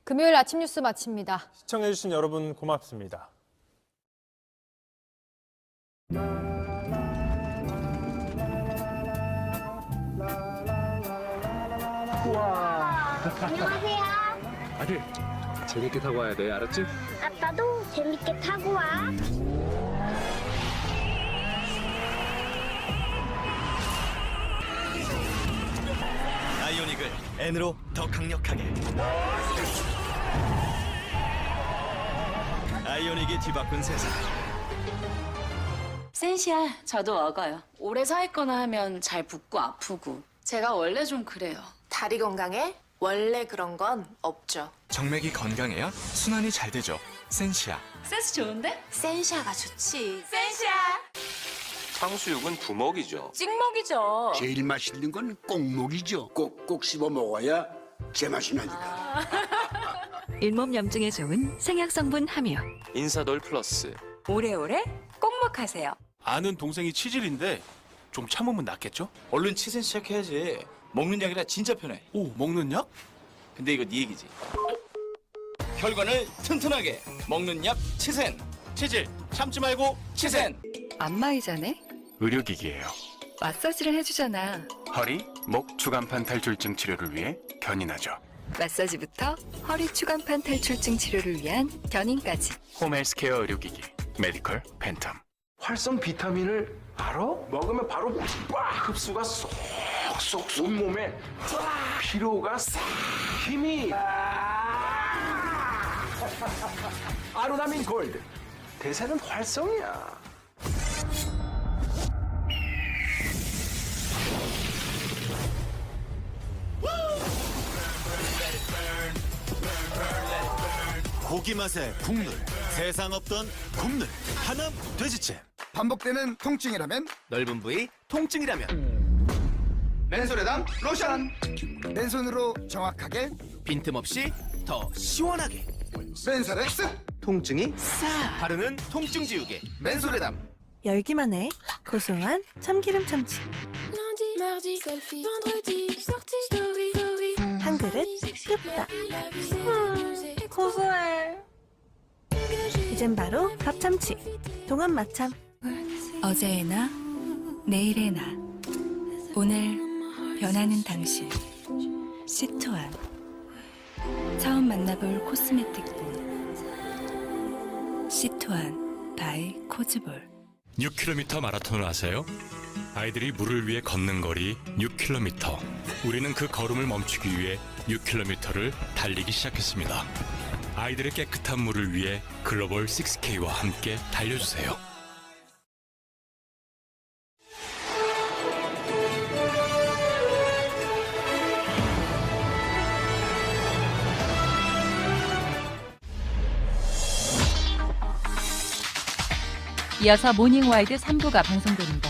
금요일 아침 뉴스 마칩니다. 시청해주신 여러분 고맙습니다. 안녕하세요. 아들, 재밌게 타고 와야 돼, 알았지? 아빠도 재밌게 타고 와. 아이오닉을 N으로 더 강력하게. 아이오닉이 뒤바꾼 세상. 센시아, 저도 먹어요. 오래 서 있거나 하면 잘 붓고 아프고. 제가 원래 좀 그래요. 다리 건강에 원래 그런 건 없죠. 정맥이 건강해야 순환이 잘 되죠. 센시아. 센스 좋은데? 센샤가 좋지. 센시아! 탕수육은 두먹이죠. 찍먹이죠. 제일 맛있는 건 꼭먹이죠. 꼭꼭 씹어 먹어야 제맛이 나니까. 잇몸 염증에 좋은 생약 성분 함유. 인사돌 플러스. 오래오래 꼭먹하세요. 아는 동생이 치질인데 좀 참으면 낫겠죠? 얼른 치센 시작해야지. 먹는 약이라 진짜 편해. 오, 먹는 약? 근데 이거 네 얘기지. 혈관을 튼튼하게 먹는 약 치센. 치질 참지 말고 치센. 안마의자네? 의료기기예요. 마사지를 해주잖아. 허리, 목, 추간판 탈출증 치료를 위해 견인하죠. 마사지부터 허리 추간판 탈출증 치료를 위한 견인까지. 홈헬스케어 의료기기 메디컬 팬텀. 활성 비타민을 알아? 먹으면 바로 빡 흡수가 쏙쏙 온몸에 쫙 피로가 싹 힘이 아로나민 골드. 대세는 활성이야. 고기 맛의 국물. 세상 없던 국물. 하남 돼지잼. 반복되는 통증이라면 넓은 부위 통증이라면 맨손에담 로션. 맨손으로 정확하게 빈틈없이 더 시원하게. 맨살엑스. 통증이 싹 바르는 통증 지우개. 맨손에담. 열기만 해. 고소한 참기름 참치. 한 그릇 뚝딱. 고소해. 이젠 바로 밥참치. 동안 맛참. 어제의 나, 내일의 나. 오늘 변하는 당신. 시트환. 처음 만나볼 코스메틱본. 시트환 바이 코즈볼. 6km 마라톤을 아세요? 아이들이 물을 위해 걷는 거리 6km. 우리는 그 걸음을 멈추기 위해 6km를 달리기 시작했습니다. 아이들의 깨끗한 물을 위해 글로벌 6K와 함께 달려주세요. 이어서 모닝와이드 3부가 방송됩니다.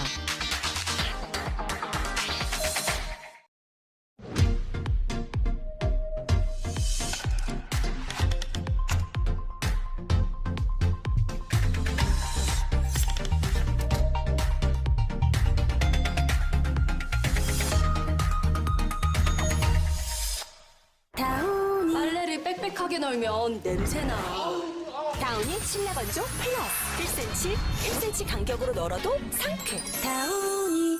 빨래를 빽빽하게 널면 냄새나. 다운이 침대 건조 플러스 1cm, 1cm 간격으로 널어도 상쾌. 다운이.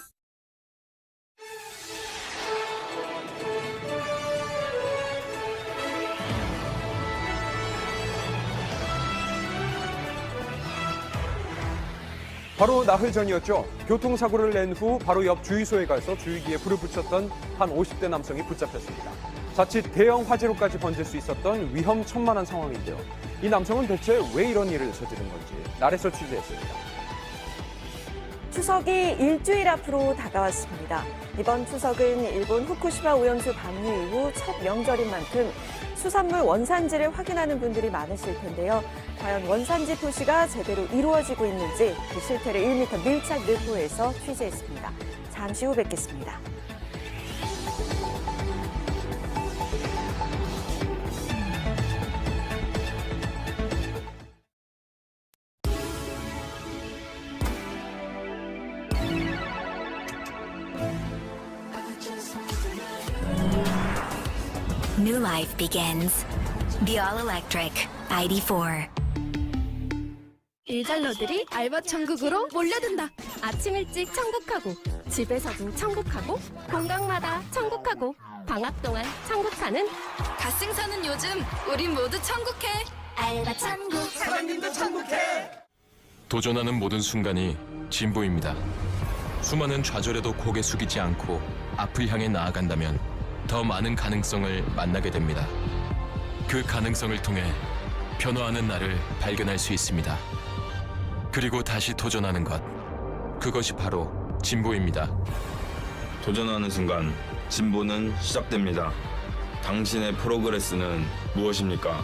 바로 나흘 전이었죠. 교통사고를 낸 후 바로 옆 주유소에 가서 주유기에 불을 붙였던 한 50대 남성이 붙잡혔습니다. 자칫 대형 화재로까지 번질 수 있었던 위험천만한 상황인데요. 이 남성은 대체 왜 이런 일을 저지른 건지 날에서 취재했습니다. 추석이 일주일 앞으로 다가왔습니다. 이번 추석은 일본 후쿠시마 오염수 방류 이후 첫 명절인 만큼 수산물 원산지를 확인하는 분들이 많으실 텐데요. 과연 원산지 표시가 제대로 이루어지고 있는지 그 실태를 1m 밀착 르포에서 취재했습니다. 잠시 후 뵙겠습니다. New life begins. The All Electric ID4. 일잘러들이 알바 천국으로 몰려든다. 아침 일찍 천국하고, 집에서도 천국하고, 공강마다 천국하고, 방학 동안 천국하는 갓생 사는 요즘 우린 모두 천국해. 알바 천국. 사장님도 천국해. 도전하는 모든 순간이 진보입니다. 수많은 좌절에도 고개 숙이지 않고 앞을 향해 나아간다면 더 많은 가능성을 만나게 됩니다. 그 가능성을 통해 변화하는 나를 발견할 수 있습니다. 그리고 다시 도전하는 것, 그것이 바로 진보입니다. 도전하는 순간 진보는 시작됩니다. 당신의 프로그레스는 무엇입니까?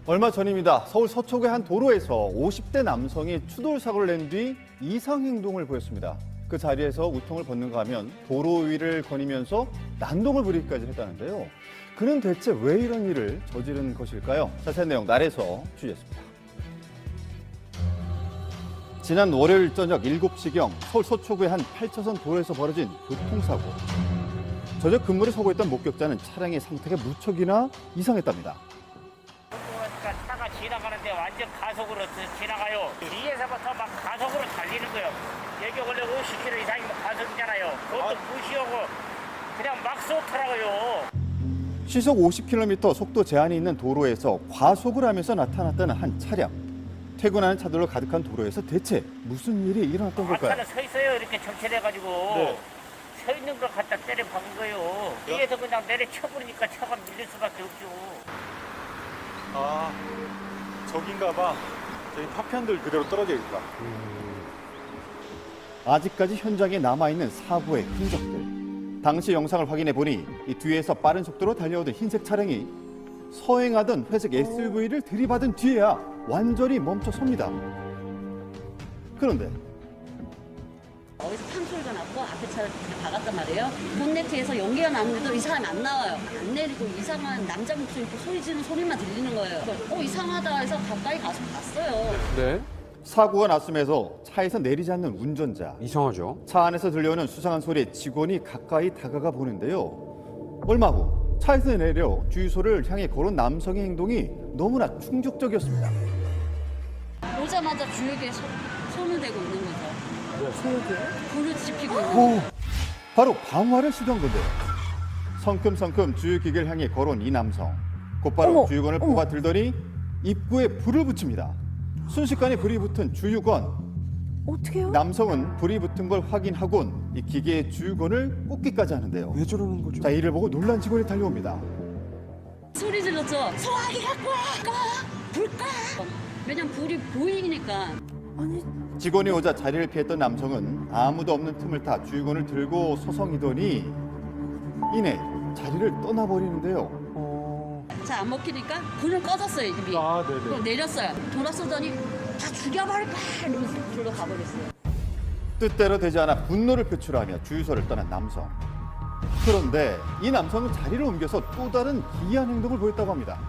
얼마 전입니다. 서울 서초구의 한 도로에서 50대 남성이 추돌 사고를 낸 뒤 이상 행동을 보였습니다. 그 자리에서 우통을 벗는가 하면 도로 위를 거니면서 난동을 부리기까지 했다는데요. 그는 대체 왜 이런 일을 저지른 것일까요? 자세한 내용 날에서 취재했습니다. 지난 월요일 저녁 7시경 서울 서초구의 한 8차선 도로에서 벌어진 교통사고. 저녁 근무를 서고 있던 목격자는 차량의 상태가 무척이나 이상했답니다. 차가 지나가는데 완전 가속으로 지나가요. 뒤에서부터 막 가속으로 달리는 거예요. 여기 원래 50km 이상이면 가속이잖아요. 그것도 무시하고 그냥 막 쏘더라고요. 시속 50km 속도 제한이 있는 도로에서 과속을 하면서 나타났다는 한 차량. 퇴근하는 차들로 가득한 도로에서 대체 무슨 일이 일어났던 걸까요? 차는 서 있어요. 이렇게 정체돼가지고 네. 서 있는 걸 갖다 때려 박은 거예요. 뒤에서 그냥 내려쳐버리니까 차가 밀릴 수밖에 없죠. 아, 저긴가 봐. 저기 파편들 그대로 떨어져 있다. 아직까지 현장에 남아있는 사고의 흔적들. 당시 영상을 확인해 보니 이 뒤에서 빠른 속도로 달려오던 흰색 차량이 서행하던 회색 SUV를 들이받은 뒤에야 완전히 멈춰섭니다. 그런데 어디서 팡 소리가 났고 앞에 차를 박았단 말이에요. 본네트에서 연기가 나는데도 이 사람이 안 나와요. 안 내리고 이상한 남자 목소리 소리 지르는 소리만 들리는 거예요. 이상하다 해서 가까이 가서 봤어요. 네. 사고가 났음에서 차에서 내리지 않는 운전자. 이상하죠. 차 안에서 들려오는 수상한 소리에 직원이 가까이 다가가 보는데요. 얼마 후 차에서 내려 주유소를 향해 걸은 남성의 행동이 너무나 충격적이었습니다. 오자마자 주유기에 손을 대고 있는 거죠. 불을 지피고 있는 오, 바로 방화를 시도한 건데요. 성큼성큼 주유기계를 향해 걸어온 이 남성. 곧바로 주유건을 뽑아 들더니 입구에 불을 붙입니다. 순식간에 불이 붙은 주유건. 어떡해요? 남성은 불이 붙은 걸 확인하곤 이 기계의 주유건을 꽂기까지 하는데요. 왜 저러는 거죠? 자, 이를 보고 놀란 직원이 달려옵니다. 소리 질렀죠. 소화기 갖고 와! 불 꺼! 왜냐면 불이 보이니까. 직원이 오자 자리를 피했던 남성은 아무도 없는 틈을 타 주유건을 들고 서성이더니 이내 자리를 떠나버리는데요. 잘 안 먹히니까 불은 꺼졌어요, 입이. 그럼 내렸어요. 돌아서더니 다 죽여버릴 거야! 이러면서 불로 가버렸어요. 뜻대로 되지 않아 분노를 표출하며 주유소를 떠난 남성. 그런데 이 남성은 자리를 옮겨서 또 다른 기이한 행동을 보였다고 합니다.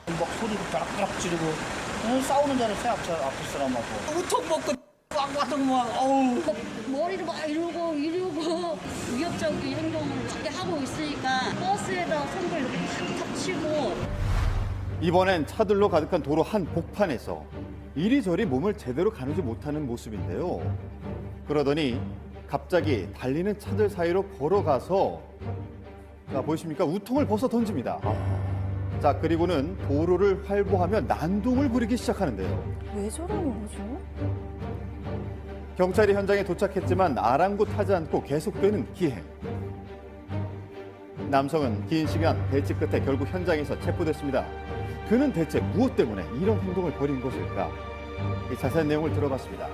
막 소리도 따락따락 지르고 싸우는 줄 알았어요. 앞에 사람하고. 우통 먹고 꽉 같은 거 어우. 머리를 막 이러고 위협적인 행동을 그렇게 하고 있으니까 버스에다 손을 이렇게 탁탁 치고. 이번엔 차들로 가득한 도로 한 복판에서 이리저리 몸을 제대로 가누지 못하는 모습인데요. 그러더니 갑자기 달리는 차들 사이로 걸어가서 자, 보이십니까? 우통을 벗어 던집니다. 자, 그리고는 도로를 활보하며 난동을 부리기 시작하는데요. 왜 저러는 거죠? 경찰이 현장에 도착했지만 아랑곳하지 않고 계속되는 기행. 남성은 긴 시간 대치 끝에 결국 현장에서 체포됐습니다. 그는 대체 무엇 때문에 이런 행동을 벌인 것일까? 이 자세한 내용을 들어봤습니다.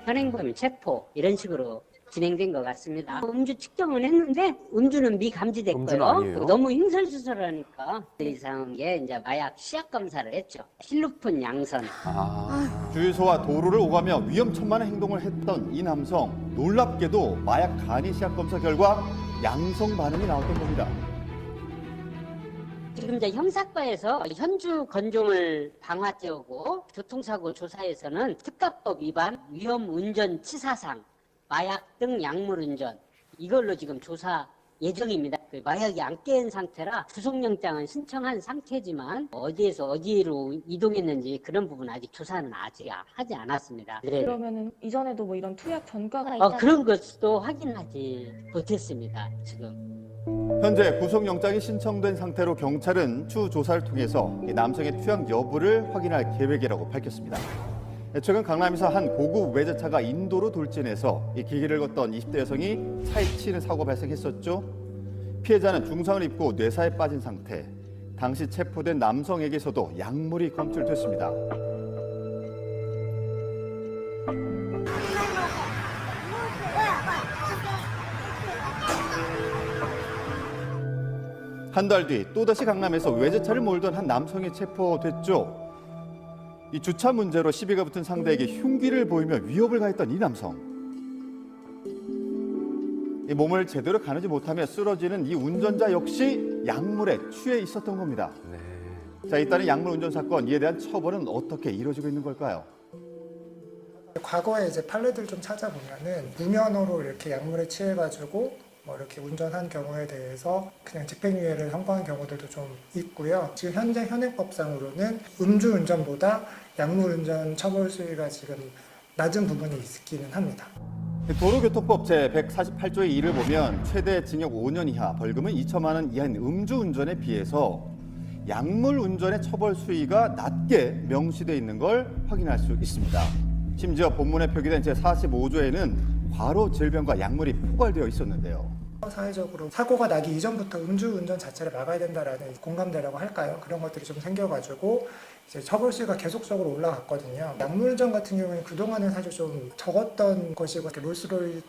현행범 체포 이런 식으로 진행된 것 같습니다. 음주 측정은 했는데 음주는 미감지됐고요. 너무 hin설수설하니까 이상한 게 이제 마약 시약 검사를 했죠. 실루폰 양선. 주유소와 도로를 오가며 위험천만한 행동을 했던 이 남성. 놀랍게도 마약 간이 시약 검사 결과 양성 반응이 나왔던 겁니다. 지금 이제 형사과에서 현주 건종을 방화죄고 교통사고 조사에서는 특가법 위반, 위험 운전 치사상, 마약 등 약물 운전 이걸로 지금 조사 예정입니다. 그 마약이 안 깬 상태라 구속영장은 신청한 상태지만 어디에서 어디로 이동했는지 그런 부분 아직 조사는 아직 하지 않았습니다. 네. 그러면은 이전에도 뭐 이런 투약 전과가 있다. 그런 것도 확인하지 못했습니다. 지금. 현재 구속영장이 신청된 상태로 경찰은 추후 조사를 통해서 이 남성의 투약 여부를 확인할 계획이라고 밝혔습니다. 최근 강남에서 한 고급 외제차가 인도로 돌진해서 이 길을 걷던 20대 여성이 차에 치이는 사고가 발생했었죠. 피해자는 중상을 입고 뇌사에 빠진 상태. 당시 체포된 남성에게서도 약물이 검출됐습니다. 한 달 뒤 또다시 강남에서 외제차를 몰던 한 남성이 체포됐죠. 이 주차 문제로 시비가 붙은 상대에게 흉기를 보이며 위협을 가했던 이 남성. 이 몸을 제대로 가누지 못하며 쓰러지는 이 운전자 역시 약물에 취해 있었던 겁니다. 자, 일단은 약물 운전 사건, 이에 대한 처벌은 어떻게 이루어지고 있는 걸까요? 과거에 이제 판례들 좀 찾아보면은 무면허로 이렇게 약물에 취해가지고 뭐 이렇게 운전한 경우에 대해서 그냥 집행유예를 선고한 경우들도 좀 있고요. 지금 현재 현행법상으로는 음주운전보다 약물운전 처벌 수위가 지금 낮은 부분이 있기는 합니다. 도로교통법 제148조의 2를 보면 최대 징역 5년 이하, 벌금은 2천만 원 이하인 음주운전에 비해서 약물운전의 처벌 수위가 낮게 명시되어 있는 걸 확인할 수 있습니다. 심지어 본문에 표기된 제45조에는 과로 질병과 약물이 포괄되어 있었는데요. 사회적으로 사고가 나기 이전부터 음주운전 자체를 막아야 된다라는 공감대라고 할까요? 그런 것들이 좀 생겨가지고 이제 처벌수가 계속적으로 올라갔거든요. 약물운전 같은 경우는 그동안은 사실 좀 적었던 것이고 롤스로이스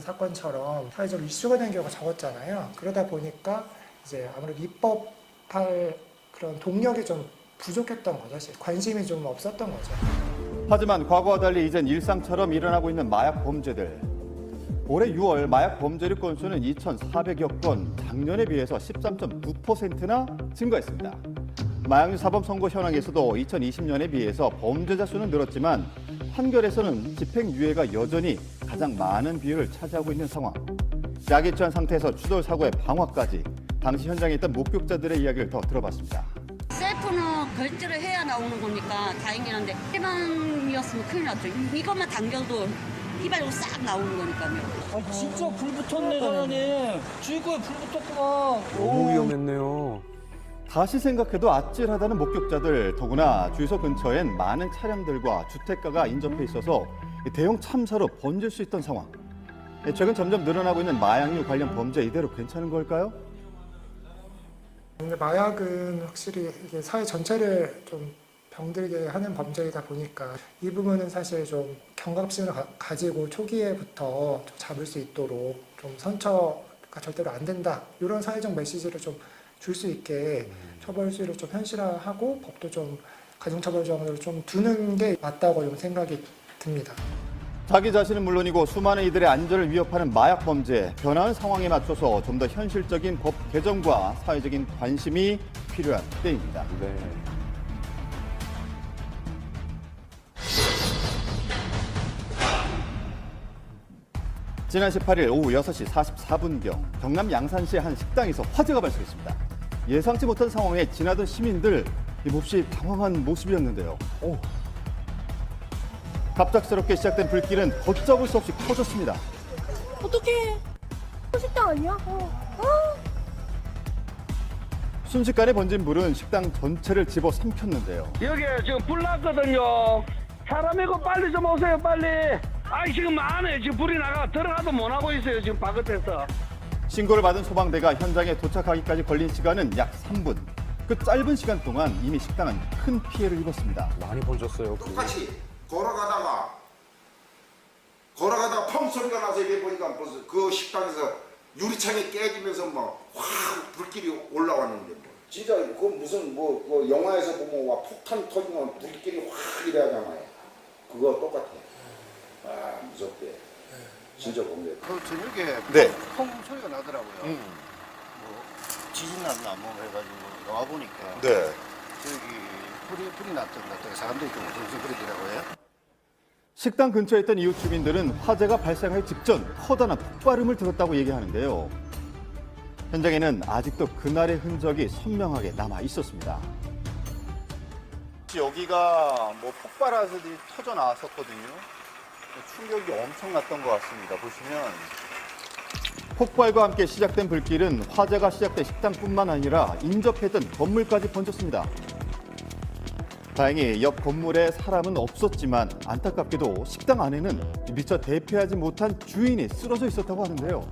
사건처럼 사회적으로 이슈가 된 경우가 적었잖아요. 그러다 보니까 이제 아무래도 입법할 그런 동력이 좀 부족했던 거죠. 관심이 좀 없었던 거죠. 하지만 과거와 달리 이젠 일상처럼 일어나고 있는 마약 범죄들. 올해 6월 마약 범죄率 건수는 2,400여 건, 작년에 비해서 13.9%나 증가했습니다. 마약류 사범 선고 현황에서도 2020년에 비해서 범죄자 수는 늘었지만 판결에서는 집행유예가 여전히 가장 많은 비율을 차지하고 있는 상황. 약에 취한 상태에서 추돌 사고의 방화까지 당시 현장에 있던 목격자들의 이야기를 더 들어봤습니다. 셀프는 결제를 해야 나오는 거니까 다행긴 한데 희망이었으면 큰일 났죠. 이것만 당겨도 휘발유가 싹 나오는 거니까요. 아 진짜 불 붙었네 사장님. 주유구에 불 붙었구나. 너무 위험했네요. 다시 생각해도 아찔하다는 목격자들, 더구나 주유소 근처엔 많은 차량들과 주택가가 인접해 있어서 대형 참사로 번질 수 있던 상황. 최근 점점 늘어나고 있는 마약류 관련 범죄, 이대로 괜찮은 걸까요? 근데 마약은 확실히 이게 사회 전체를 좀 병들게 하는 범죄이다 보니까 이 부분은 사실 좀 경각심을 가지고 초기에부터 좀 잡을 수 있도록 좀 선처가 절대로 안 된다. 이런 사회적 메시지를 좀 줄 수 있게 처벌 수위를 좀 현실화하고 법도 좀 가중처벌 정도를 좀 두는 게 맞다고 좀 생각이 듭니다. 자기 자신은 물론이고 수많은 이들의 안전을 위협하는 마약 범죄, 변화하는 상황에 맞춰서 좀 더 현실적인 법 개정과 사회적인 관심이 필요한 때입니다. 네. 지난 18일 오후 6시 44분경 경남 양산시의 한 식당에서 화재가 발생했습니다. 예상치 못한 상황에 지나던 시민들 몹시 당황한 모습이었는데요. 갑작스럽게 시작된 불길은 걷잡을 수 없이 커졌습니다. 어떡해. 식당 아니야? 순식간에 번진 불은 식당 전체를 집어삼켰는데요. 여기에 지금 불 났거든요. 사람이고 빨리 좀 오세요 빨리. 아이 지금 안에 지금 불이 나가 들어가도 못 하고 있어요 지금 바깥에서. 신고를 받은 소방대가 현장에 도착하기까지 걸린 시간은 약 3분. 그 짧은 시간 동안 이미 식당은 큰 피해를 입었습니다. 많이 번졌어요. 똑같이 걸어가다가 펑 소리가 나서 이래 보니까 벌써 그 식당에서 유리창이 깨지면서 막 확 불길이 올라왔는데 뭐. 진짜 그 무슨 뭐 영화에서 보면 와 폭탄 터지면 불길이 확 이래 하잖아요. 그거 똑같아. 아 무섭대. 진짜 공개. 그 저녁에 네. 펑 소리가 나더라고요. 뭐 지진 나는 나무 해가지고 나와 보니까 네. 저기 불이 났던 것 같아요. 사람들이 좀 우성거리더라고요. 식당 근처에 있던 이웃 주민들은 화재가 발생하기 직전 커다란 폭발음을 들었다고 얘기하는데요. 현장에는 아직도 그날의 흔적이 선명하게 남아 있었습니다. 여기가 뭐 폭발화들이 터져 나왔었거든요. 충격이 엄청났던 것 같습니다. 보시면 폭발과 함께 시작된 불길은 화재가 시작된 식당뿐만 아니라 인접했던 건물까지 번졌습니다. 다행히 옆 건물에 사람은 없었지만 안타깝게도 식당 안에는 미처 대피하지 못한 주인이 쓰러져 있었다고 하는데요.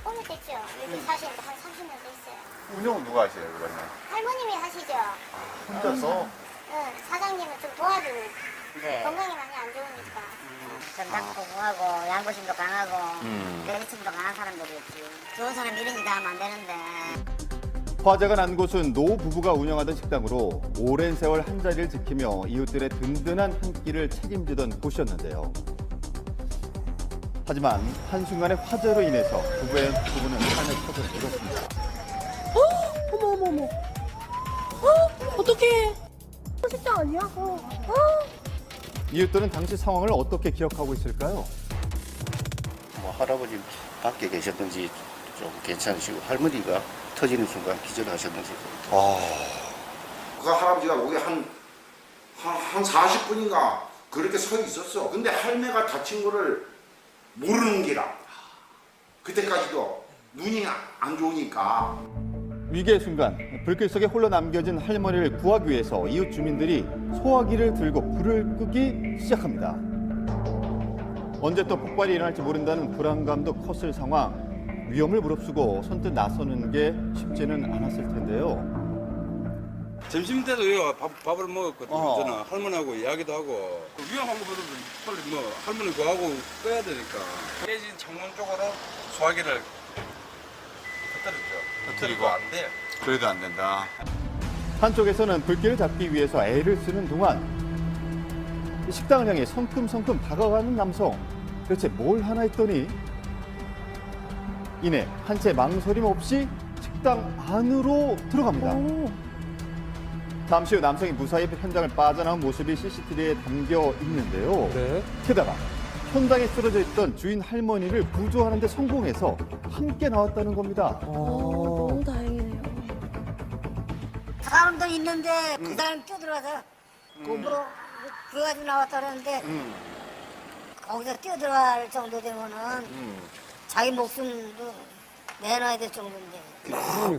오래됐죠. 여기 사실 한 30년 됐어요. 운영은 누가 하세요, 그러면? 할머님이 하시죠. 혼자서? 응, 사장님은 좀 도와주고 네. 건강이 많이 안 좋으니까. 전당포구하고 양보심도 강하고 내리침도 강한 사람들이었지. 좋은 사람 이런 일 다 하면 안 되는데. 화재가 난 곳은 노 부부가 운영하던 식당으로 오랜 세월 한자리를 지키며 이웃들의 든든한 한 끼를 책임지던 곳이었는데요. 하지만 한순간의 화재로 인해서 부부는 삶의 터전을 잃었습니다. 어머. 어떡해. 식당 아니야? 이웃들은 당시 상황을 어떻게 기억하고 있을까요? 뭐 할아버지 밖에 계셨던지 좀 괜찮으시고 할머니가 터지는 순간 기절하셨는지. 그 할아버지가 거기 한 40분인가 그렇게 서 있었어. 근데 할매가 다친 거를 모르는 게라. 그때까지도 눈이 안 좋으니까. 위기의 순간 불길 속에 홀로 남겨진 할머니를 구하기 위해서 이웃 주민들이 소화기를 들고 불을 끄기 시작합니다. 언제 또 폭발이 일어날지 모른다는 불안감도 컸을 상황. 위험을 무릅쓰고 선뜻 나서는 게 쉽지는 않았을 텐데요. 점심 때도요 밥을 먹었거든요. 저는 할머니하고 이야기도 하고 위험한 것보다 빨리 할머니 구하고 꺼야 되니까 깨진 창문 쪽으로 소화기를 터뜨리고 안 돼요. 그래도 안 된다. 한쪽에서는 불길을 잡기 위해서 애를 쓰는 동안 식당을 향해 성큼성큼 다가가는 남성. 대체 뭘 하나 했더니 이내 한 채 망설임 없이 식당 안으로 들어갑니다. 잠시 후 남성이 무사히 현장을 빠져나온 모습이 CCTV에 담겨 있는데요. 게다가 현장에 쓰러져 있던 주인 할머니를 구조하는 데 성공해서 함께 나왔다는 겁니다. 너무 다행이네요. 사람도 있는데 그 사람 뛰어들어가서 몸으로 구해가지고 나왔다는데 거기서 뛰어들어갈 정도 되면은 자기 목숨도 내놔야 될 정도인데.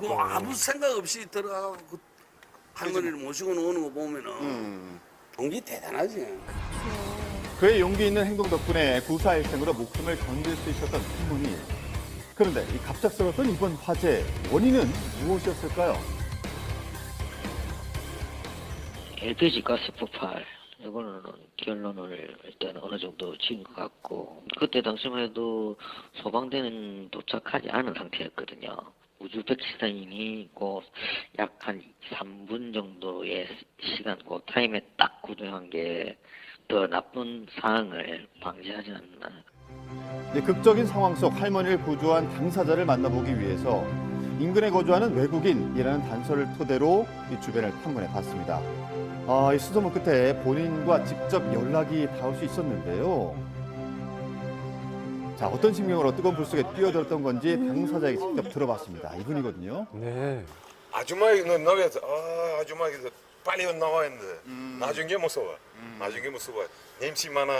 뭐 아무 생각 없이 들어가고 그 할머니를 모시고 오는 거 보면은 용기 대단하지. 그의 용기 있는 행동 덕분에 구사일생으로 목숨을 건질 수 있었던 할머니. 그런데 이 갑작스러웠던 이번 화재 원인은 무엇이었을까요? LPG 가스 폭발. 이거는 결론을 일단 어느 정도 지은 것 같고, 그때 당시만 해도 소방대는 도착하지 않은 상태였거든요. 우즈베키스탄인이 약 한 3분 정도의 시간, 그 타임에 딱 구조한 게 더 나쁜 상황을 방지하지 않나. 극적인 상황 속 할머니를 구조한 당사자를 만나보기 위해서 인근에 거주하는 외국인이라는 단서를 토대로 이 주변을 탐문해 봤습니다. 이 수소문 끝에 본인과 직접 연락이 닿을 수 있었는데요. 자, 어떤 심경으로 뜨거운 불 속에 뛰어들었던 건지 당사자에게 직접 들어봤습니다. 이분이거든요. 아줌마가 나가서 아줌마가 빨리 나와야 했는데 나중에 무서워. 나중에 무서워. 냄새 많아.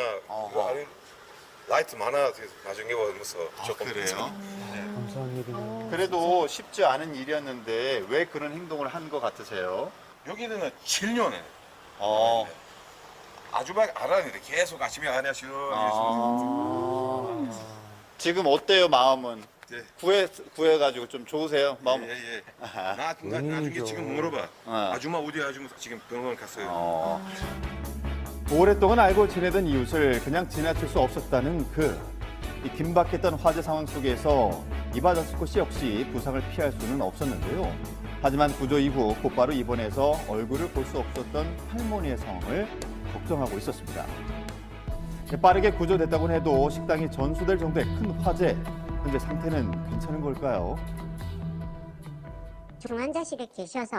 라이트 많아. 나중에 무서워. 조금 그래요? 감사한 얘기네요. 그래도 쉽지 않은 일이었는데 왜 그런 행동을 한 것 같으세요? 여기는 7년에. 아줌마가 알았는데 계속 아침에 안 하시오. 지금 어때요, 마음은? 네. 구해가지고 좀 좋으세요? 마음? 예. 나중에 지금 물어봐. 아줌마 어디 아줌마 지금 병원 갔어요. 오랫동안 알고 지내던 이웃을 그냥 지나칠 수 없었다는 이 긴박했던 화재 상황 속에서 이바자스코 씨 역시 부상을 피할 수는 없었는데요. 하지만 구조 이후 곧바로 입원해서 얼굴을 볼 수 없었던 할머니의 상황을 걱정하고 있었습니다. 빠르게 구조됐다고 해도 식당이 전수될 정도의 큰 화재, 현재 상태는 괜찮은 걸까요? 중환자실에 계셔서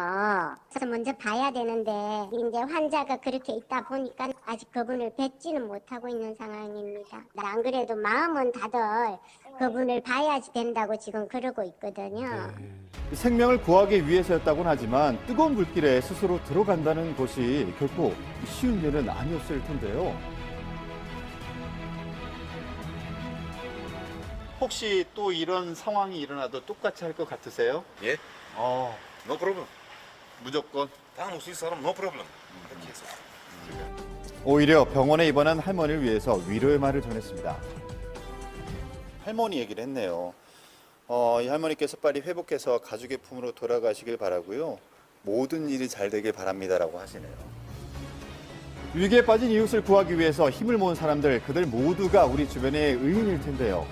먼저 봐야 되는데 이제 환자가 그렇게 있다 보니까 아직 그분을 뵙지는 못하고 있는 상황입니다. 안 그래도 마음은 다들 그분을 봐야지 된다고 지금 그러고 있거든요. 생명을 구하기 위해서였다고는 하지만 뜨거운 불길에 스스로 들어간다는 것이 결코 쉬운 일은 아니었을 텐데요. 혹시 또 이런 상황이 일어나도 똑같이 할 것 같으세요? 예? 노 프로블럼. 무조건? 다 놓을 수 있는 사람 노 프로블럼. 그렇게 해서. 오히려 병원에 입원한 할머니를 위해서 위로의 말을 전했습니다. 할머니 얘기를 했네요. 이 할머니께서 빨리 회복해서 가족의 품으로 돌아가시길 바라고요. 모든 일이 잘 되길 바랍니다라고 하시네요. 위기에 빠진 이웃을 구하기 위해서 힘을 모은 사람들, 그들 모두가 우리 주변의 의인일 텐데요.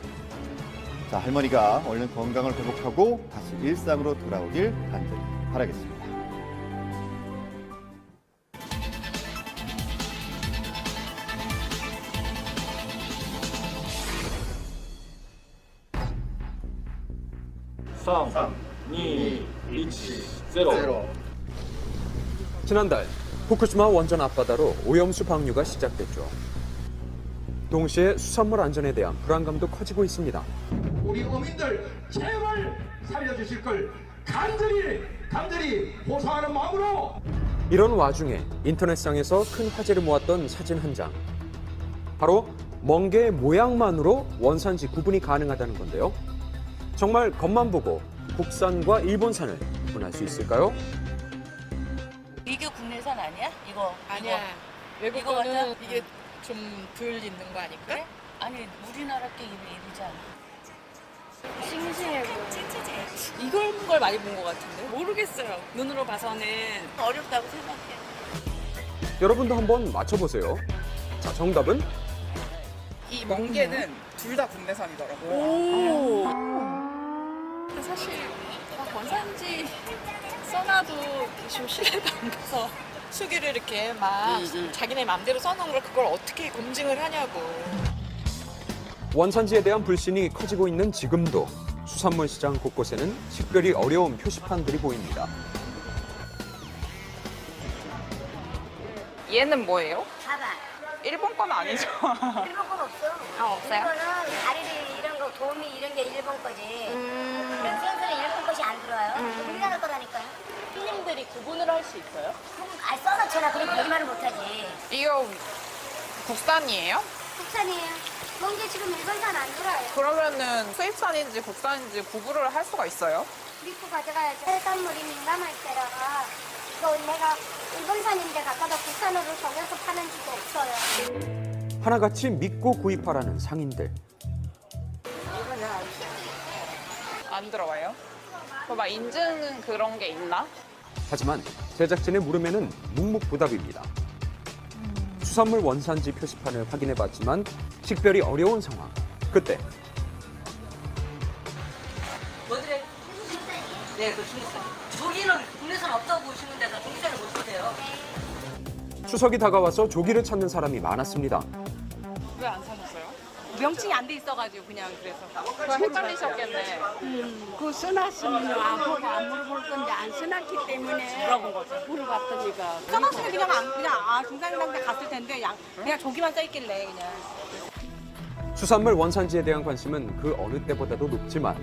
자, 할머니가 얼른 건강을 회복하고 다시 일상으로 돌아오길 간절히 바라겠습니다. 지난달 후쿠시마 원전 앞바다로 오염수 방류가 시작됐죠. 동시에 수산물 안전에 대한 불안감도 커지고 있습니다. 우리 어민들 제발 살려주실 걸 간절히 호소하는 마음으로. 이런 와중에 인터넷상에서 큰 화제를 모았던 사진 한 장. 바로 멍게의 모양만으로 원산지 구분이 가능하다는 건데요. 정말 겉만 보고 국산과 일본산을 구분할 수 있을까요? 이게 국내산 아니야? 이거 아니야. 외국 이거 거는 같아? 이게 좀 덜 있는 거 아닐까? 그래? 아니 우리나라 게 이리잖아. 싱싱해 보여. 이런 걸 많이 본 것 같은데? 모르겠어요. 눈으로 봐서는. 어렵다고 생각해. 여러분도 한번 맞춰보세요. 자, 정답은 이 멍게는 둘 다 국내산이더라고요. 오. 근데 사실 막 원산지 써놔도 좀 신뢰가 안 가서 수기를 이렇게 막 자기네 맘대로 써놓은 걸 그걸 어떻게 검증을 하냐고. 원산지에 대한 불신이 커지고 있는 지금도 수산물 시장 곳곳에는 식별이 어려운 표시판들이 보입니다. 얘는 뭐예요? 봐봐. 일본 건 아니죠? 일본 건 없어. 아, 없어요? 이거는 다리를 이런 거 도미 이런 게 일본 거지. 그런 센서는 일본 것이 안 들어와요. 우리나라 거라니까요. 손님들이 구분을 할 수 있어요? 아 써놓잖아. 그럼 거짓말을 못하지. 이거 국산이에요? 국산이에요. 멍게 지금 일본산 안 들어와요. 그러면은 수입산인지 국산인지 구분을 할 수가 있어요? 믿고 가져가야지. 해산물이 민감할 때라가 이거 내가 일본산인데 갖다가 국산으로 정해서 파는 집도 없어요. 하나같이 믿고 구입하라는 상인들. 안 들어와요? 막 인증 그런 게 있나? 하지만 제작진의 물음에는 묵묵부답입니다. 수산물 원산지 표시판을 확인해봤지만 식별이 어려운 상황. 그때 뭐들에? 네, 그 중국산. 저기는 국내산 없다고 보시는 데가 중국산을 못 쓰세요. 추석이 다가와서 조기를 찾는 사람이 많았습니다. 왜 안 사셨어요? 명칭이 안 돼 있어가지고 그냥 그래서. 그거 헷갈리셨겠네. 그 써놨으면 안 보고 안 물어볼 건데 안 써놨기 때문에 물어본 거죠. 물어봤더니까. 써놨으면 그냥 중상인한테 갔을 텐데 그냥 조기만 써있길래 그냥. 수산물 원산지에 대한 관심은 그 어느 때보다도 높지만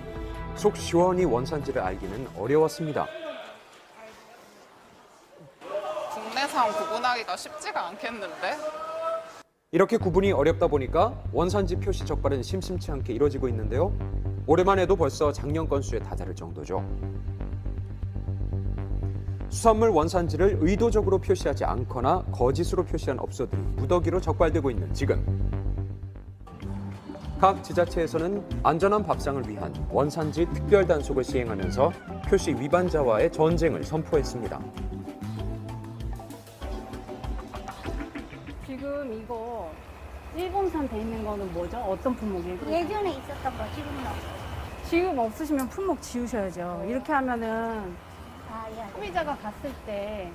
속 시원히 원산지를 알기는 어려웠습니다. 국내산 구분하기가 쉽지가 않겠는데? 이렇게 구분이 어렵다 보니까 원산지 표시 적발은 심심치 않게 이뤄지고 있는데요. 올해만 해도 벌써 작년 건수에 다다를 정도죠. 수산물 원산지를 의도적으로 표시하지 않거나 거짓으로 표시한 업소들이 무더기로 적발되고 있는 지금. 각 지자체에서는 안전한 밥상을 위한 원산지 특별 단속을 시행하면서 표시 위반자와의 전쟁을 선포했습니다. 지금 이거 일본산 돼 있는 거는 뭐죠? 어떤 품목이에요? 예전에 있었던 거 지금은 없어. 지금 없으시면 품목 지우셔야죠. 이렇게 하면은 아, 예. 소비자가 갔을 때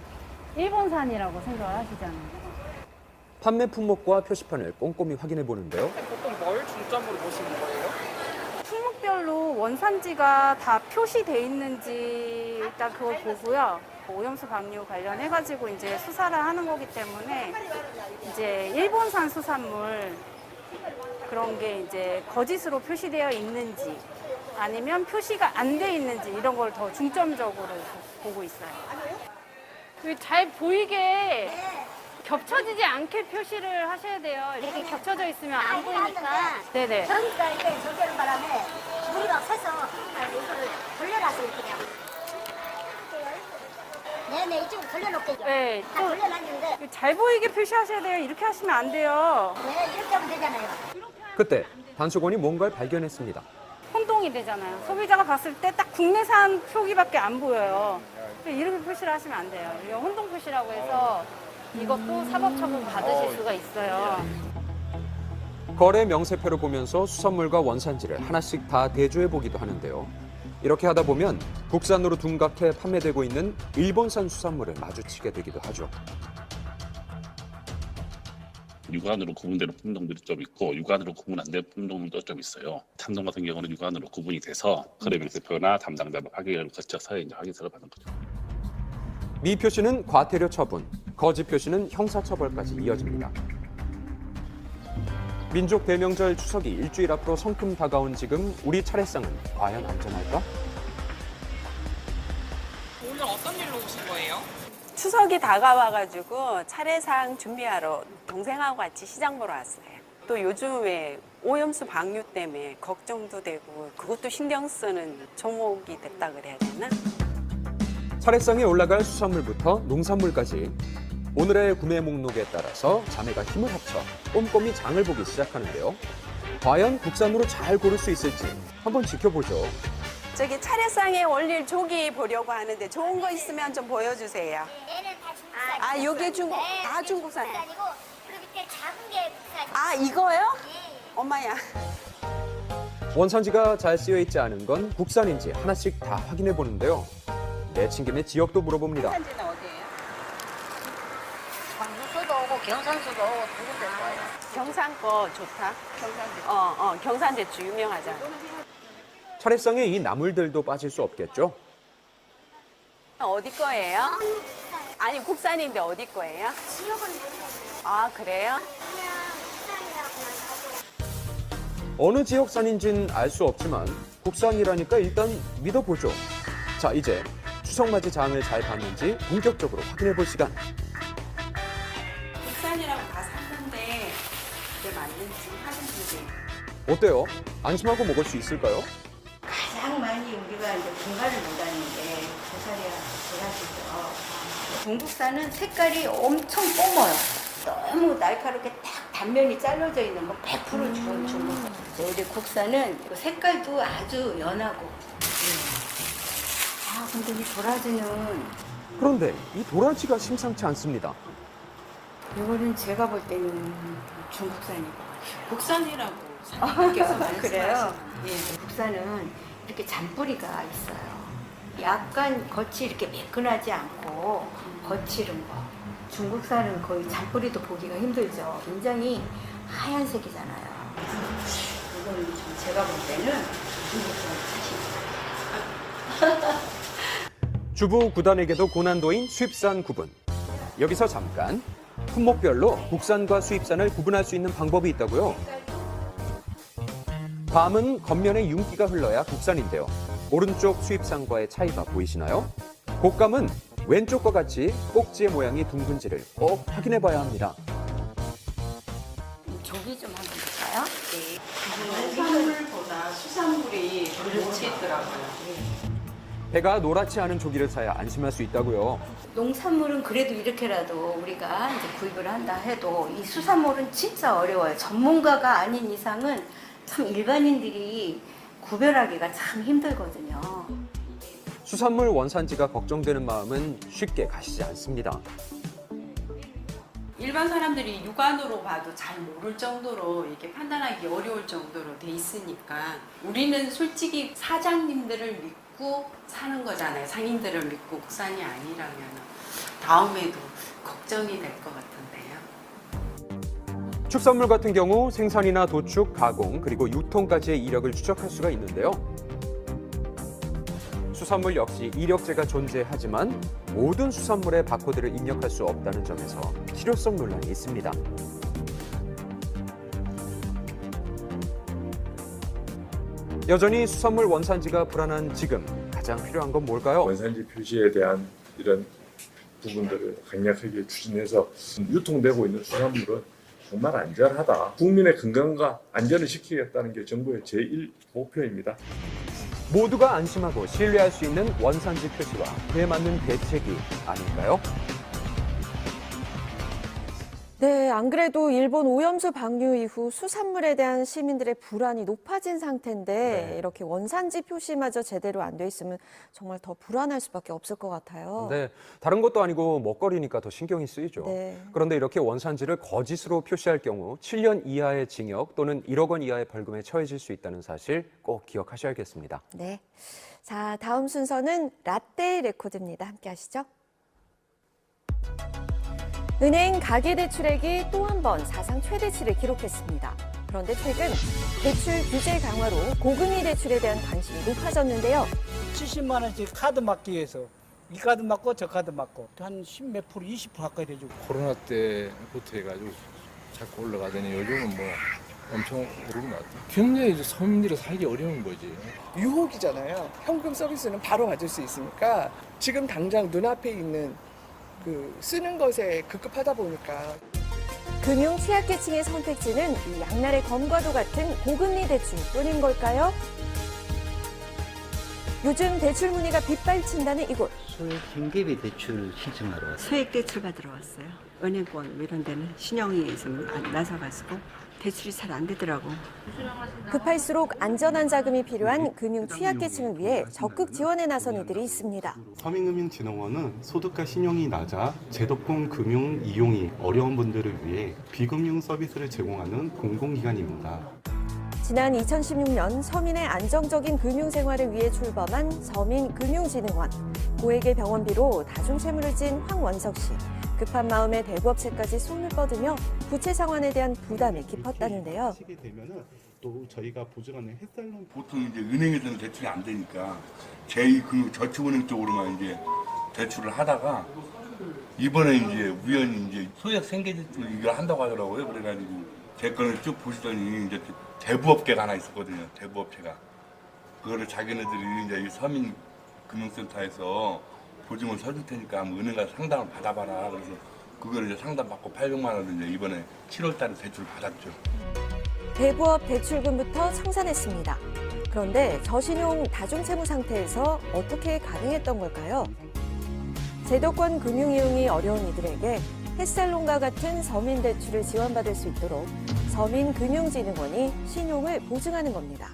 일본산이라고 생각을 하시잖아요. 판매 품목과 표시판을 꼼꼼히 확인해 보는데요. 보통 뭘 중점으로 보시는 거예요? 품목별 시설로 원산지가 다 표시돼 있는지 일단 그걸 보고요. 오염수 방류 관련해가지고 이제 수사를 하는 거기 때문에 이제 일본산 수산물 그런 게 이제 거짓으로 표시되어 있는지 아니면 표시가 안 돼 있는지 이런 걸 더 중점적으로 보고 있어요. 잘 보이게 겹쳐지지 않게 표시를 하셔야 돼요. 이렇게 겹쳐져 있으면 안 보이니까. 네네. 전기가 이렇게 저기하는 바람에 물이 막 새서 이거를 돌려놨어요 그냥. 네네 이쪽으로 돌려놓게요. 네. 다 돌려놨는데. 잘 보이게 표시하셔야 돼요. 이렇게 하시면 안 돼요. 네 이렇게 하면 되잖아요. 그때 단속원이 뭔가를 발견했습니다. 혼동이 되잖아요. 소비자가 봤을 때 딱 국내산 표기밖에 안 보여요. 이렇게 표시를 하시면 안 돼요. 이거 혼동 표시라고 해서 이것도 사법처분 받으실 수가 있어요. 거래 명세표를 보면서 수산물과 원산지를 하나씩 다 대조해 보기도 하는데요. 이렇게 하다 보면 국산으로 둔갑해 판매되고 있는 일본산 수산물을 마주치게 되기도 하죠. 육안으로 구분되는 품종들이 좀 있고 육안으로 구분 안 되는 품종들도 좀 있어요. 참돔 같은 경우는 육안으로 구분이 돼서 거래 명세표나 담당자 확인을 거쳐서 이제 확인서를 받는 거죠. 미표시는 과태료 처분, 거짓 표시는 형사처벌까지 이어집니다. 민족 대명절 추석이 일주일 앞으로 성큼 다가온 지금 우리 차례상은 과연 안전할까? 오늘 어떤 일로 오신 거예요? 추석이 다가와가지고 차례상 준비하러 동생하고 같이 시장 보러 왔어요. 또 요즘에 오염수 방류 때문에 걱정도 되고 그것도 신경 쓰는 종목이 됐다 그래야 되나? 차례상에 올라갈 수산물부터 농산물까지 오늘의 구매 목록에 따라서 자매가 힘을 합쳐 꼼꼼히 장을 보기 시작하는데요. 과연 국산으로 잘 고를 수 있을지 한번 지켜보죠. 저기 차례상에 올릴 조기 보려고 하는데 좋은 거 있으면 좀 보여주세요. 얘는 다 중국산. 아, 요게 중국, 다 중국산. 아니고 그 밑에 작은 게 국산. 아, 이거요? 엄마야. 원산지가 잘 쓰여 있지 않은 건 국산인지 하나씩 다 확인해 보는데요. 내친 김에 지역도 물어봅니다. 원산지는 어디예요? 광주수도 오고 경산수도 오고 두 군데 거예요. 경산 거 좋다. 경산대추. 경산대추 유명하잖아. 차례상에 이 나물들도 빠질 수 없겠죠. 어디 거예요? 아니 국산인데 어디 거예요? 지역은 모르겠어요. 아 그래요? 그냥 국산이라고만 하고. 어느 지역산인지는 알 수 없지만 국산이라니까 일단 믿어보죠. 자, 이제 추석맞이 장을 잘 봤는지 본격적으로 확인해 볼 시간. 국산이라고 다 샀는데 그게 맞는지 확인 주세요. 어때요? 안심하고 먹을 수 있을까요? 가장 많이 우리가 이제 분갈을 못하는 게 고사리와 도라지죠. 중국산은 색깔이 엄청 뽀머요. 너무 날카롭게 딱 단면이 잘려져 있는 거 100% 좋은 중국산. 우리 국산은 색깔도 아주 연하고. 아 근데 이 도라지는 그런데 이 도라지가 심상치 않습니다. 이거는 제가 볼 때는 중국산이고 국산이라고 사장님께서 그래요? 말씀하시는 예, 국산은 이렇게 잔뿌리가 있어요. 약간 겉이 이렇게 매끈하지 않고 거칠은 거. 중국산은 거의 잔뿌리도 보기가 힘들죠. 굉장히 하얀색이잖아요. 이건 좀 제가 볼 때는 중국산 주부 구단에게도 고난도인 수입산 구분. 여기서 잠깐 품목별로 국산과 수입산을 구분할 수 있는 방법이 있다고요. 밤은 겉면에 윤기가 흘러야 국산인데요. 오른쪽 수입산과의 차이가 보이시나요? 곶감은 왼쪽과 같이 꼭지의 모양이 둥근지를 꼭 확인해 봐야 합니다. 조기 좀 한번 볼까요? 네. 수산물보다 수산물이 그렇지 있더라고요. 배가 노랗지 않은 조기를 사야 안심할 수 있다고요. 농산물은 그래도 이렇게라도 우리가 이제 구입을 한다 해도 이 수산물은 진짜 어려워요. 전문가가 아닌 이상은 참 일반인들이 구별하기가 참 힘들거든요. 수산물 원산지가 걱정되는 마음은 쉽게 가시지 않습니다. 일반 사람들이 육안으로 봐도 잘 모를 정도로 이렇게 판단하기 어려울 정도로 돼 있으니까 우리는 솔직히 사장님들을 믿고 사는 거잖아요. 상인들을 믿고 국산이 아니라면 다음에도 걱정이 될 것 같은데요. 수산물 같은 경우 생산이나 도축, 가공, 그리고 유통까지의 이력을 추적할 수가 있는데요. 수산물 역시 이력제가 존재하지만 모든 수산물의 바코드를 입력할 수 없다는 점에서 실효성 논란이 있습니다. 여전히 수산물 원산지가 불안한 지금 가장 필요한 건 뭘까요? 원산지 표시에 대한 이런 부분들을 강력하게 추진해서 유통되고 있는 수산물은 정말 안전하다. 국민의 건강과 안전을 지키겠다는 게 정부의 제1 목표입니다. 모두가 안심하고 신뢰할 수 있는 원산지 표시와 그에 맞는 대책이 아닐까요? 네, 안 그래도 일본 오염수 방류 이후 수산물에 대한 시민들의 불안이 높아진 상태인데 이렇게 원산지 표시마저 제대로 안 돼 있으면 정말 더 불안할 수밖에 없을 것 같아요. 네, 다른 것도 아니고 먹거리니까 더 신경이 쓰이죠. 네. 그런데 이렇게 원산지를 거짓으로 표시할 경우 7년 이하의 징역 또는 1억 원 이하의 벌금에 처해질 수 있다는 사실 꼭 기억하셔야겠습니다. 네. 자, 다음 순서는 라떼 레코드입니다. 함께 하시죠. 은행 가계대출액이 또 한 번 사상 최대치를 기록했습니다. 그런데 최근 대출 규제 강화로 고금리 대출에 대한 관심이 높아졌는데요. 70만 원씩 카드 막기 위해서 이 카드 맞고 저 카드 맞고 한 10몇 프로 20% 가까이 되죠. 코로나 때부터 해가지고 자꾸 올라가더니 요즘은 뭐 엄청 오르는 것 같아요. 굉장히 이제 서민들이 살기 어려운 거지. 유혹이잖아요. 현금 서비스는 바로 받을 수 있으니까 지금 당장 눈앞에 있는 쓰는 것에 급급하다 보니까 금융 취약계층의 선택지는 이 양날의 검과도 같은 고금리 대출뿐인 걸까요? 요즘 대출 문의가 빗발친다는 이곳. 소액 현금비 대출 신청하러 왔어요. 소액 대출가 들어왔어요. 은행권 이런 데는 신용이 좀 낮아가지고 대출이 잘 안 되더라고. 급할수록 안전한 자금이 필요한 금융 취약계층을 위해 적극 지원에 나선 이들이 있습니다. 서민금융진흥원은 소득과 신용이 낮아 제도권 금융 이용이 어려운 분들을 위해 비금융 서비스를 제공하는 공공기관입니다. 지난 2016년 서민의 안정적인 금융생활을 위해 출범한 서민금융진흥원. 고액의 병원비로 다중채무를 진 황원석 씨. 급한 마음에 대부업체까지 손을 뻗으며 부채 상환에 대한 부담이 깊었다는데요. 또 저희가 보증하는 햇살론 보통 이제 은행에서는 대출이 안 되니까 제2금융저축은행 쪽으로만 이제 대출을 하다가 이번에 이제 우연히 이제 소액 생계대출 이걸 한다고 하더라고요. 그래가지고 제 거는 쭉 보시더니 이제 대부업계가 하나 있었거든요. 대부업체가 그거를 자기네들이 이제 이 서민금융센터에서 보증을 서줄 테니까 은행 가서 상담을 받아봐라. 그래서 그거를 이제 상담받고 800만 원을 이제 이번에 7월달에 대출을 받았죠. 대부업 대출금부터 청산했습니다. 그런데 저신용 다중채무 상태에서 어떻게 가능했던 걸까요? 제도권 금융 이용이 어려운 이들에게 햇살론과 같은 서민 대출을 지원받을 수 있도록 서민금융진흥원이 신용을 보증하는 겁니다.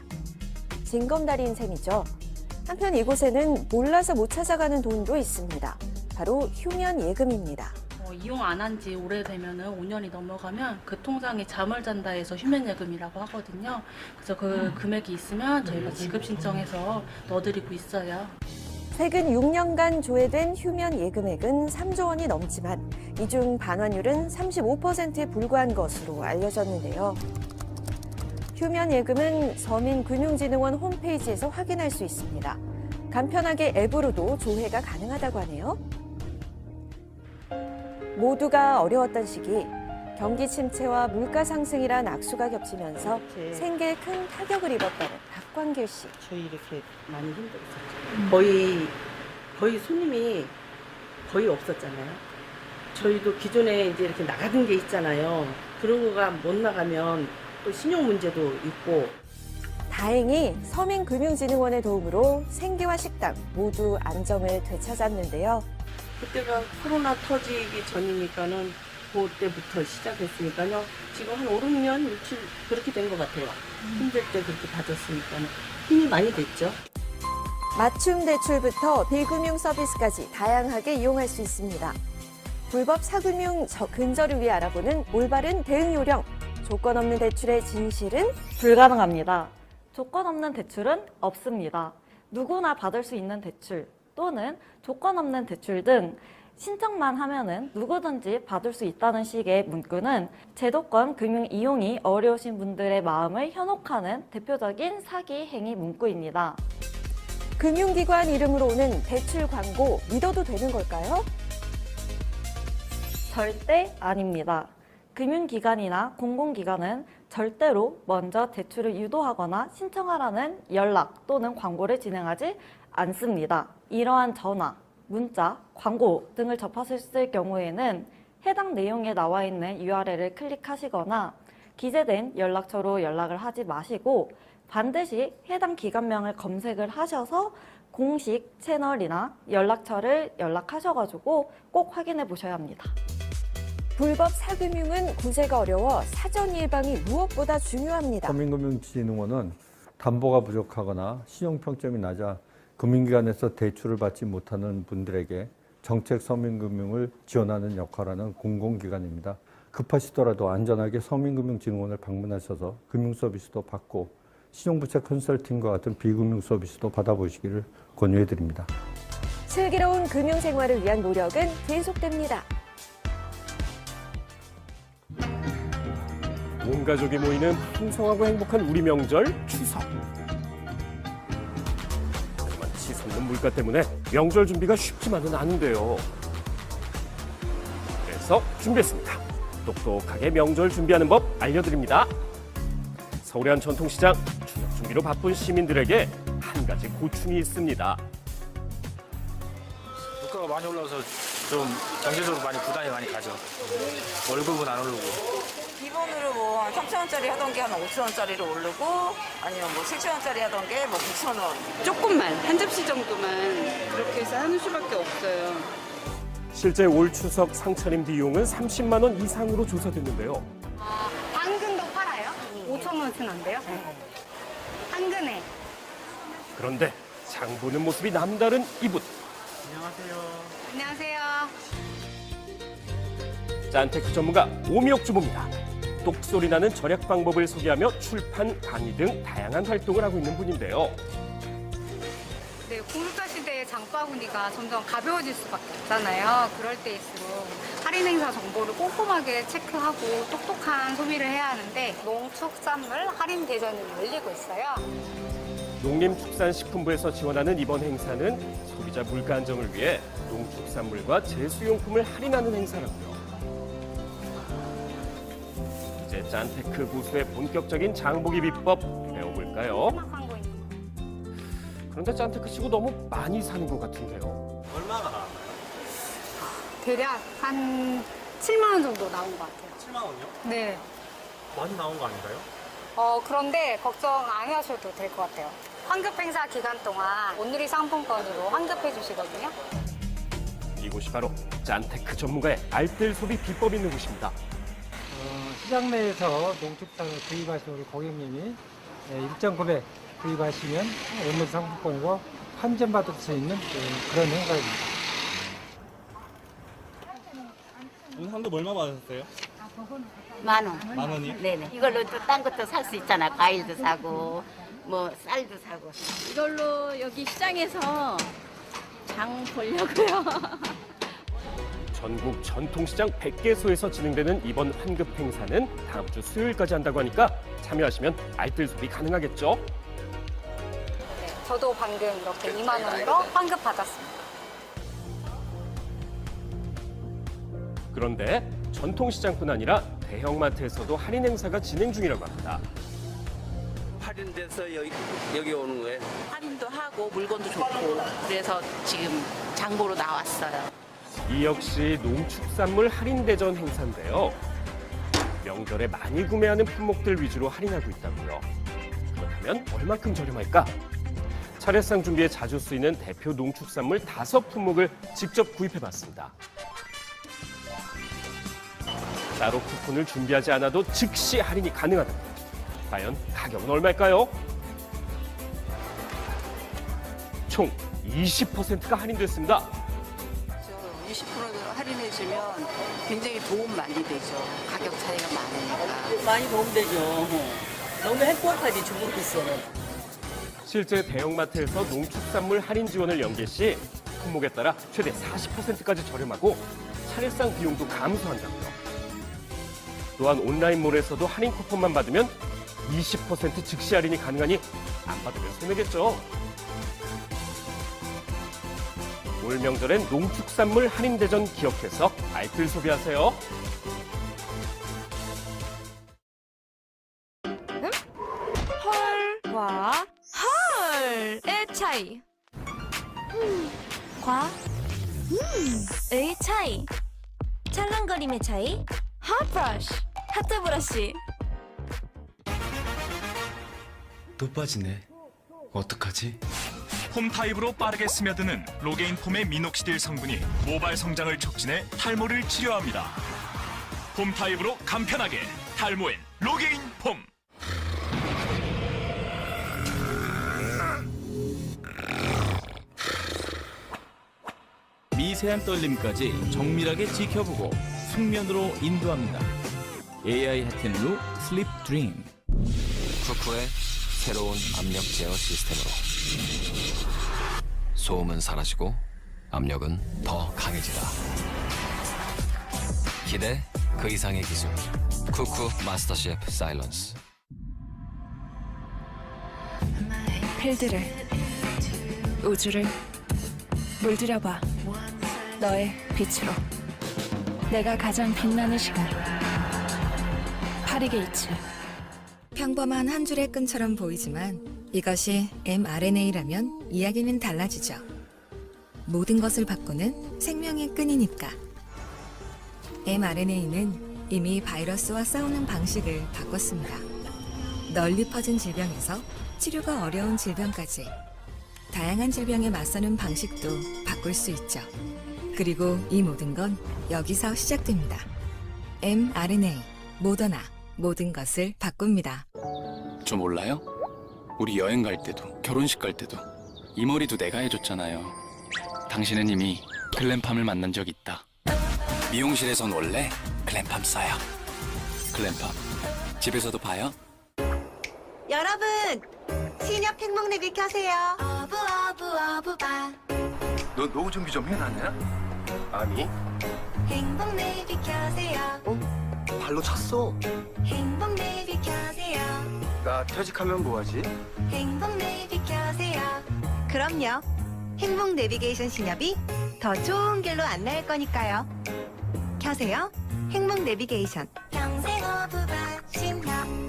징검다리인 셈이죠. 한편 이곳에는 몰라서 못 찾아가는 돈도 있습니다. 바로 휴면 예금입니다. 이용 안 한 지 오래되면은 5년이 넘어가면 그 통장에 잠을 잔다 해서 휴면 예금이라고 하거든요. 그래서 그 금액이 있으면 저희가 지급 신청해서 넣어드리고 있어요. 최근 6년간 조회된 휴면 예금액은 3조 원이 넘지만 이 중 반환율은 35%에 불과한 것으로 알려졌는데요. 휴면 예금은 서민금융진흥원 홈페이지에서 확인할 수 있습니다. 간편하게 앱으로도 조회가 가능하다고 하네요. 모두가 어려웠던 시기, 경기 침체와 물가 상승이란 악수가 겹치면서 생계에 큰 타격을 입었다는 박광길 씨. 저희 이렇게 많이 힘들었었죠. 거의 손님이 거의 없었잖아요. 저희도 기존에 이제 이렇게 나가는 게 있잖아요. 그런 거가 못 나가면 또 신용 문제도 있고. 다행히 서민금융진흥원의 도움으로 생계와 식당 모두 안정을 되찾았는데요. 그때가 코로나 터지기 전이니까는 그때부터 시작했으니까요. 지금 한 5, 6년, 6, 7 그렇게 된 것 같아요. 힘들 때 그렇게 받았으니까는 힘이 많이 됐죠. 맞춤 대출부터 비금융 서비스까지 다양하게 이용할 수 있습니다. 불법 사금융 근절을 위해 알아보는 올바른 대응 요령. 조건 없는 대출의 진실은 불가능합니다. 조건 없는 대출은 없습니다. 누구나 받을 수 있는 대출 또는 조건 없는 대출 등 신청만 하면은 누구든지 받을 수 있다는 식의 문구는 제도권 금융 이용이 어려우신 분들의 마음을 현혹하는 대표적인 사기 행위 문구입니다. 금융기관 이름으로 오는 대출 광고 믿어도 되는 걸까요? 절대 아닙니다. 금융기관이나 공공기관은 절대로 먼저 대출을 유도하거나 신청하라는 연락 또는 광고를 진행하지 않습니다. 이러한 전화, 문자, 광고 등을 접하셨을 경우에는 해당 내용에 나와 있는 URL을 클릭하시거나 기재된 연락처로 연락을 하지 마시고 반드시 해당 기관명을 검색을 하셔서 공식 채널이나 연락처를 연락하셔가지고 꼭 확인해 보셔야 합니다. 불법 사금융은 구제가 어려워 사전 예방이 무엇보다 중요합니다. 서민금융진흥원은 담보가 부족하거나 신용평점이 낮아 금융기관에서 대출을 받지 못하는 분들에게 정책 서민금융을 지원하는 역할을 하는 공공기관입니다. 급하시더라도 안전하게 서민금융진흥원을 방문하셔서 금융서비스도 받고 신용부채 컨설팅과 같은 비금융 서비스도 받아보시기를 권유해드립니다. 슬기로운 금융생활을 위한 노력은 계속됩니다. 온 가족이 모이는 풍성하고 행복한 우리 명절 추석. 하지만 치솟는 물가 때문에 명절 준비가 쉽지만은 않은데요. 그래서 준비했습니다. 똑똑하게 명절 준비하는 법 알려드립니다. 서울의 한 전통시장, 추석 준비로 바쁜 시민들에게 한 가지 고충이 있습니다. 물가가 많이 올라서 좀 경제적으로 부담이 많이 가죠. 월급은 안 오르고. 기본으로 뭐 3,000원짜리 하던 게 한 5,000원짜리로 오르고 아니면 뭐 7,000원짜리 하던 게 뭐 9,000원. 조금만, 한 접시 정도만 그렇게 해서 하는 수밖에 없어요. 실제 올 추석 상차림 비용은 30만 원 이상으로 조사됐는데요. 당근도 팔아요? 5,000원은 안 돼요? 당근에. 그런데 장 보는 모습이 남다른 이분. 안녕하세요. 짠테크 전문가 오미옥 주부입니다. 똑소리 나는 절약 방법을 소개하며 출판, 강의 등 다양한 활동을 하고 있는 분인데요. 네, 고물가 시대의 장바구니가 점점 가벼워질 수밖에 없잖아요. 그럴 때일수록 할인 행사 정보를 꼼꼼하게 체크하고 똑똑한 소비를 해야 하는데 농축산물 할인 대전이 열리고 있어요. 농림축산식품부에서 지원하는 이번 행사는 소비자 물가 안정을 위해 농축산물과 제수용품을 할인하는 행사라고요. 이제 짠테크 고수의 본격적인 장보기 비법 배워볼까요? 그런데 짠테크 치고 너무 많이 사는 것 같은데요. 얼마나 나왔나요? 대략 한 7만 원 정도 나온 것 같아요. 7만 원이요? 네. 많이 나온 거 아닌가요? 그런데 걱정 안 하셔도 될 것 같아요. 환급 행사 기간 동안 온누리 상품권으로 환급해 주시거든요. 이곳이 바로 짠테크 전문가의 알뜰 소비 비법이 있는 곳입니다. 시장 내에서 농축산을 구입하시는 우리 고객님이 일정 금액 구입하시면 온누리 상품권으로 환전받을 수 있는 그런 행사입니다. 오늘 한도 얼마 받으셨어요? 10,000원. 10,000원이요? 네네. 이걸로 또 딴 것도 살 수 있잖아. 과일도 사고, 뭐 쌀도 사고. 이걸로 여기 시장에서 장 보려고요. 전국 전통시장 100개소에서 진행되는 이번 환급 행사는 다음 주 수요일까지 한다고 하니까 참여하시면 알뜰 소비 가능하겠죠? 네, 저도 방금 이렇게 2만 원으로 환급 받았습니다. 그런데 전통시장뿐 아니라 대형마트에서도 할인 행사가 진행 중이라고 합니다. 할인돼서 여기 오는 거예요? 할인도 하고 물건도 좋고 그래서 지금 장보러 나왔어요. 이 역시 농축산물 할인 대전 행사인데요. 명절에 많이 구매하는 품목들 위주로 할인하고 있다고요. 그렇다면 얼마큼 저렴할까? 차례상 준비에 자주 쓰이는 대표 농축산물 5품목을 직접 구입해봤습니다. 따로 쿠폰을 준비하지 않아도 즉시 할인이 가능하답니다. 과연 가격은 얼마일까요? 총 20%가 할인됐습니다. 20% 할인해주면 굉장히 도움 많이 되죠. 가격 차이가 많으니까. 많이 도움되죠. 너무 행복하지, 중국에서는. 실제 대형마트에서 농축산물 할인 지원을 연계 시 품목에 따라 최대 40%까지 저렴하고 차례상 비용도 감소한다고요. 또한 온라인몰에서도 할인 쿠폰만 받으면 20% 즉시 할인이 가능하니 안 받으면 손해겠죠. 올 명절엔 농축산물 할인 대전 기억해서 알뜰 소비하세요. 과, 헐, 의 차이. 과, 의 차이. 찰랑거림의 차이. 핫 브러쉬, 하트 브러쉬. 또 빠지네. 어떡하지? 폼 타입으로 빠르게 스며드는 로게인 폼의 미녹시딜 성분이 모발 성장을 촉진해 탈모를 치료합니다. 폼 타입으로 간편하게 탈모엔 로게인 폼. 미세한 떨림까지 정밀하게 지켜보고 숙면으로 인도합니다. AI 핫텐루 슬립 드림. 쿠쿠의 새로운 압력 제어 시스템으로 소음은 사라지고 압력은 더 강해지다. 기대 그 이상의 기술. 쿠쿠 마스터셰프 사일런스. 필드를, 우주를 물들여봐. 너의 빛으로. 내가 가장 빛나는 시간. 파리게이츠. 평범한 한 줄의 끈처럼 보이지만 이것이 mRNA라면 이야기는 달라지죠. 모든 것을 바꾸는 생명의 끈이니까. mRNA는 이미 바이러스와 싸우는 방식을 바꿨습니다. 널리 퍼진 질병에서 치료가 어려운 질병까지 다양한 질병에 맞서는 방식도 바꿀 수 있죠. 그리고 이 모든 건 여기서 시작됩니다. mRNA, 모더나, 모든 것을 바꿉니다. 저 몰라요? 우리 여행 갈 때도 결혼식 갈 때도 이 머리도 내가 해줬잖아요. 당신은 이미 글램팜을 만난 적 있다. 미용실에선 원래 글램팜 써요. 글램팜 집에서도 봐요. 여러분, 신협 행복내비 켜세요. 어부어부어부바. 너 노후 준비 좀 해놨냐? 아니. 행복내비 켜세요. 발로 찼어. 행복내비 켜세요. 나 퇴직하면 뭐하지? 행복내비 켜세요. 그럼요. 행복 내비게이션 신협이 더 좋은 길로 안내할 거니까요. 켜세요. 행복 내비게이션. 평생 어부바 신협.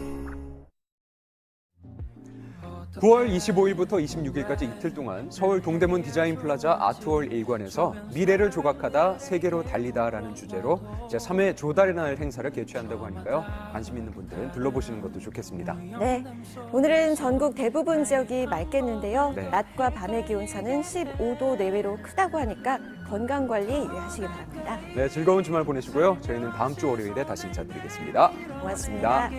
9월 25일부터 26일까지 이틀 동안 서울 동대문 디자인 플라자 아트월 1관에서 미래를 조각하다 세계로 달리다라는 주제로 제3회 조달의 날 행사를 개최한다고 하니까요. 관심 있는 분들은 둘러보시는 것도 좋겠습니다. 네, 오늘은 전국 대부분 지역이 맑겠는데요. 네. 낮과 밤의 기온차는 15도 내외로 크다고 하니까 건강관리 유의하시기 바랍니다. 네, 즐거운 주말 보내시고요. 저희는 다음 주 월요일에 다시 인사드리겠습니다. 고맙습니다.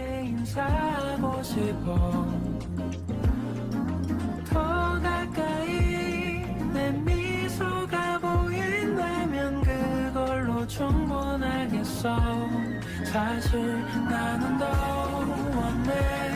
더 가까이 내 미소가 보인다면 그걸로 충분하겠어. 사실 나는 더 원해.